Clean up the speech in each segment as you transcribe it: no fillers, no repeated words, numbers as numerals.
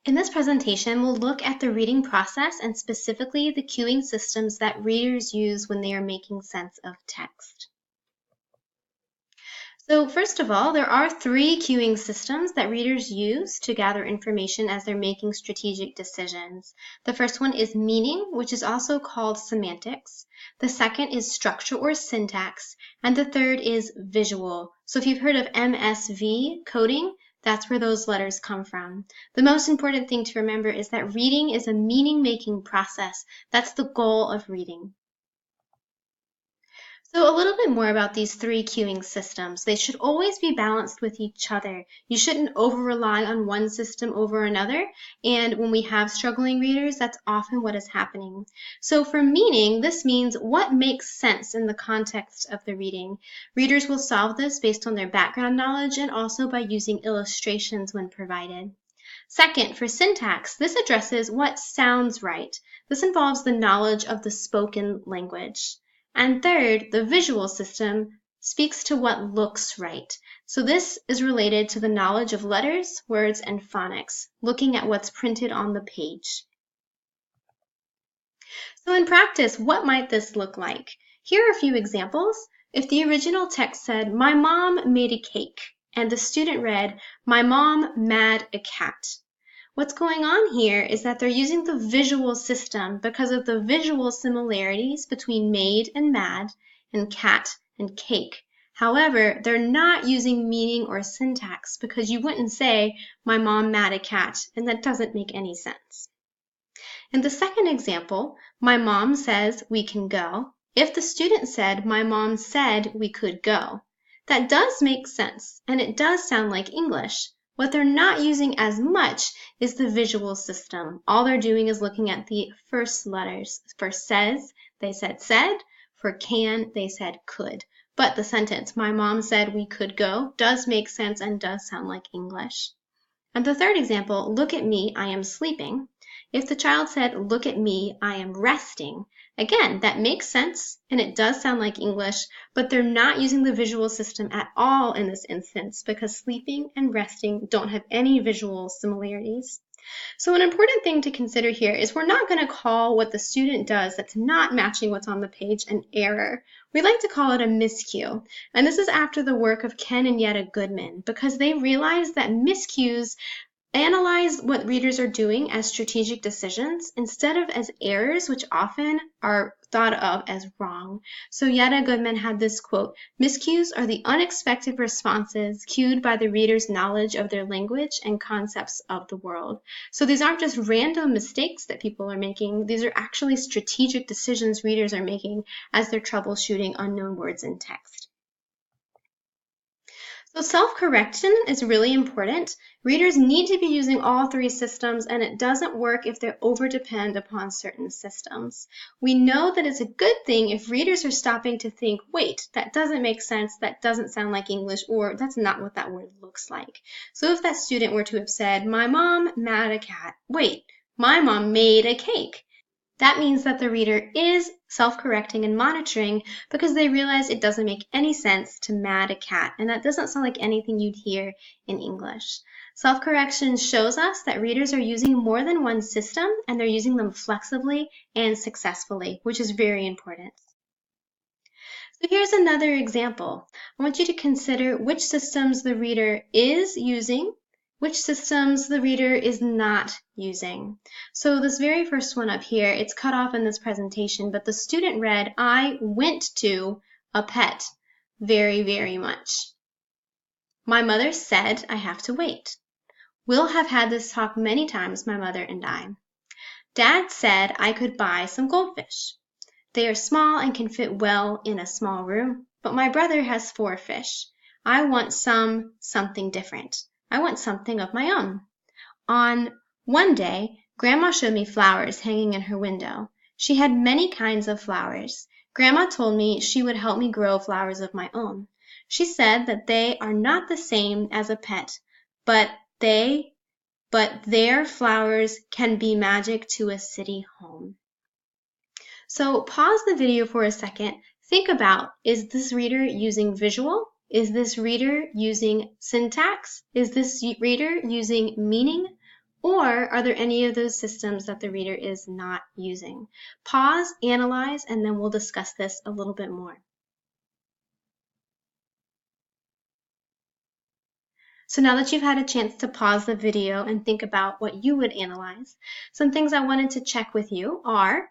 In this presentation, we'll look at the reading process and specifically the cueing systems that readers use when they are making sense of text. So first of all, there are three cueing systems that readers use to gather information as they're making strategic decisions. The first one is meaning, which is also called semantics. The second is structure or syntax, and the third is visual. So if you've heard of MSV coding, that's where those letters come from. The most important thing to remember is that reading is a meaning-making process. That's the goal of reading. So a little bit more about these three cueing systems. They should always be balanced with each other. You shouldn't over-rely on one system over another, and when we have struggling readers, that's often what is happening. So for meaning, this means what makes sense in the context of the reading. Readers will solve this based on their background knowledge and also by using illustrations when provided. Second, for syntax, this addresses what sounds right. This involves the knowledge of the spoken language. And third, the visual system speaks to what looks right. So this is related to the knowledge of letters, words, and phonics, looking at what's printed on the page. So in practice, what might this look like? Here are a few examples. If the original text said, "My mom made a cake," and the student read, "My mom mad a cat." What's going on here is that they're using the visual system because of the visual similarities between made and mad and cat and cake. However, they're not using meaning or syntax because you wouldn't say, "My mom mad a cat," and that doesn't make any sense. In the second example, "My mom says we can go," if the student said, "My mom said we could go," that does make sense and it does sound like English. What they're not using as much is the visual system. All they're doing is looking at the first letters. For says, they said said. For can, they said could. But the sentence, "My mom said we could go," does make sense and does sound like English. And the third example, "Look at me, I am sleeping." If the child said, "Look at me, I am resting," again, that makes sense and it does sound like English, but they're not using the visual system at all in this instance because sleeping and resting don't have any visual similarities. So an important thing to consider here is we're not going to call what the student does that's not matching what's on the page an error. We like to call it a miscue. And this is after the work of Ken and Yetta Goodman because they realized that miscues analyze what readers are doing as strategic decisions instead of as errors, which often are thought of as wrong. So Yetta Goodman had this quote, "Miscues are the unexpected responses cued by the reader's knowledge of their language and concepts of the world." So these aren't just random mistakes that people are making. These are actually strategic decisions readers are making as they're troubleshooting unknown words in text. So self-correction is really important. Readers need to be using all three systems, and it doesn't work if they over-depend upon certain systems. We know that it's a good thing if readers are stopping to think, "Wait, that doesn't make sense, that doesn't sound like English," or "That's not what that word looks like." So if that student were to have said, "My mom mad a cat," wait, "My mom made a cake." That means that the reader is self-correcting and monitoring because they realize it doesn't make any sense to mad a cat, and that doesn't sound like anything you'd hear in English. Self-correction shows us that readers are using more than one system and they're using them flexibly and successfully, which is very important. So here's another example. I want you to consider which systems the reader is using, which systems the reader is not using. So this very first one up here, it's cut off in this presentation, but the student read, "I went to a pet very, very much." "My mother said I have to wait." "We'll have had this talk many times, my mother and I." "Dad said I could buy some goldfish. They are small and can fit well in a small room, but my brother has 4 fish. I want something different. I want something of my own." On one day, Grandma showed me flowers hanging in her window. She had many kinds of flowers. Grandma told me she would help me grow flowers of my own. She said that they are not the same as a pet, but their flowers can be magic to a city home. So pause the video for a second. Think about, is this reader using visual? Is this reader using syntax? Is this reader using meaning? Or are there any of those systems that the reader is not using? Pause, analyze, and then we'll discuss this a little bit more. So now that you've had a chance to pause the video and think about what you would analyze, some things I wanted to check with you are,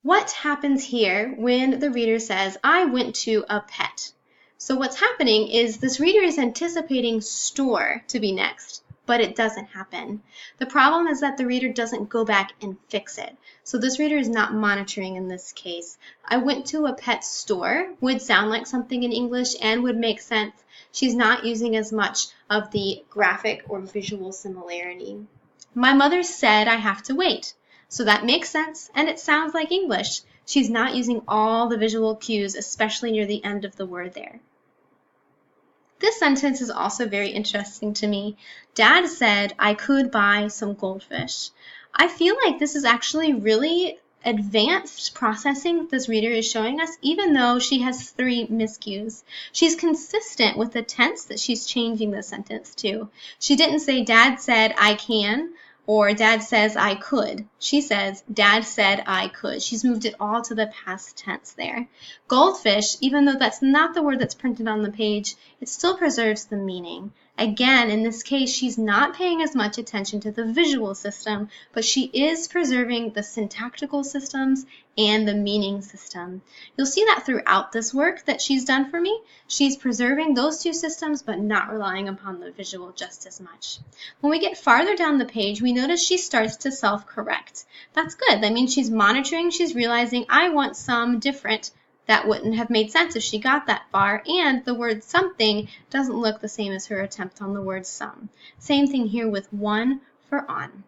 what happens here when the reader says, I went to a pet? So what's happening is this reader is anticipating store to be next, but it doesn't happen. The problem is that the reader doesn't go back and fix it. So this reader is not monitoring in this case. I went to a pet store would sound like something in English and would make sense. She's not using as much of the graphic or visual similarity. My mother said I have to wait. So that makes sense and it sounds like English. She's not using all the visual cues, especially near the end of the word there. This sentence is also very interesting to me. Dad said I could buy some goldfish. I feel like this is actually really advanced processing this reader is showing us, even though she has 3 miscues. She's consistent with the tense that she's changing the sentence to. She didn't say Dad said I can, or Dad says I could. She says, Dad said I could. She's moved it all to the past tense there. Goldfish, even though that's not the word that's printed on the page, it still preserves the meaning. Again, in this case, she's not paying as much attention to the visual system, but she is preserving the syntactical systems and the meaning system. You'll see that throughout this work that she's done for me. She's preserving those 2 systems, but not relying upon the visual just as much. When we get farther down the page, we notice she starts to self-correct. That's good. That means she's monitoring, she's realizing I want some different. That wouldn't have made sense if she got that far, and the word something doesn't look the same as her attempt on the word some. Same thing here with one for on.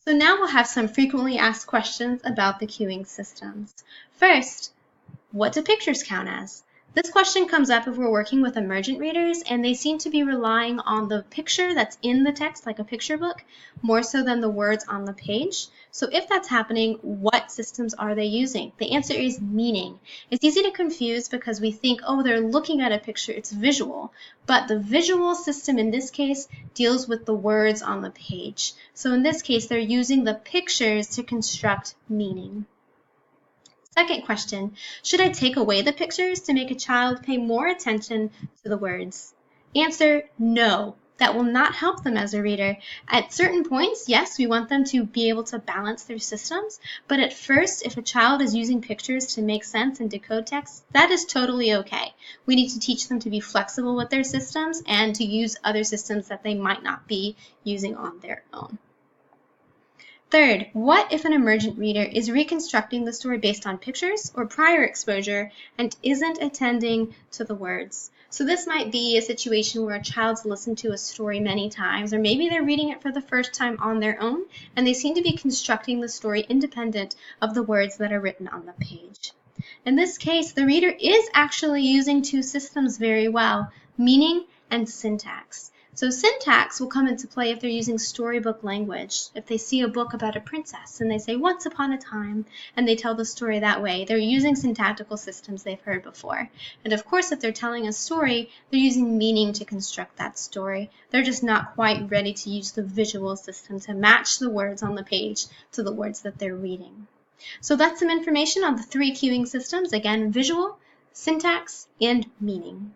So now we'll have some frequently asked questions about the cueing systems. First, what do pictures count as? This question comes up if we're working with emergent readers and they seem to be relying on the picture that's in the text, like a picture book, more so than the words on the page. So if that's happening, what systems are they using? The answer is meaning. It's easy to confuse because we think, oh, they're looking at a picture, it's visual. But the visual system in this case deals with the words on the page. So in this case, they're using the pictures to construct meaning. Second question, should I take away the pictures to make a child pay more attention to the words? Answer, no. That will not help them as a reader. At certain points, yes, we want them to be able to balance their systems, but at first, if a child is using pictures to make sense and decode text, that is totally okay. We need to teach them to be flexible with their systems and to use other systems that they might not be using on their own. Third, what if an emergent reader is reconstructing the story based on pictures or prior exposure and isn't attending to the words? So this might be a situation where a child's listened to a story many times, or maybe they're reading it for the first time on their own, and they seem to be constructing the story independent of the words that are written on the page. In this case, the reader is actually using 2 systems very well, meaning and syntax. So syntax will come into play if they're using storybook language. If they see a book about a princess and they say, once upon a time, and they tell the story that way, they're using syntactical systems they've heard before. And of course, if they're telling a story, they're using meaning to construct that story. They're just not quite ready to use the visual system to match the words on the page to the words that they're reading. So that's some information on the 3 cueing systems. Again, visual, syntax, and meaning.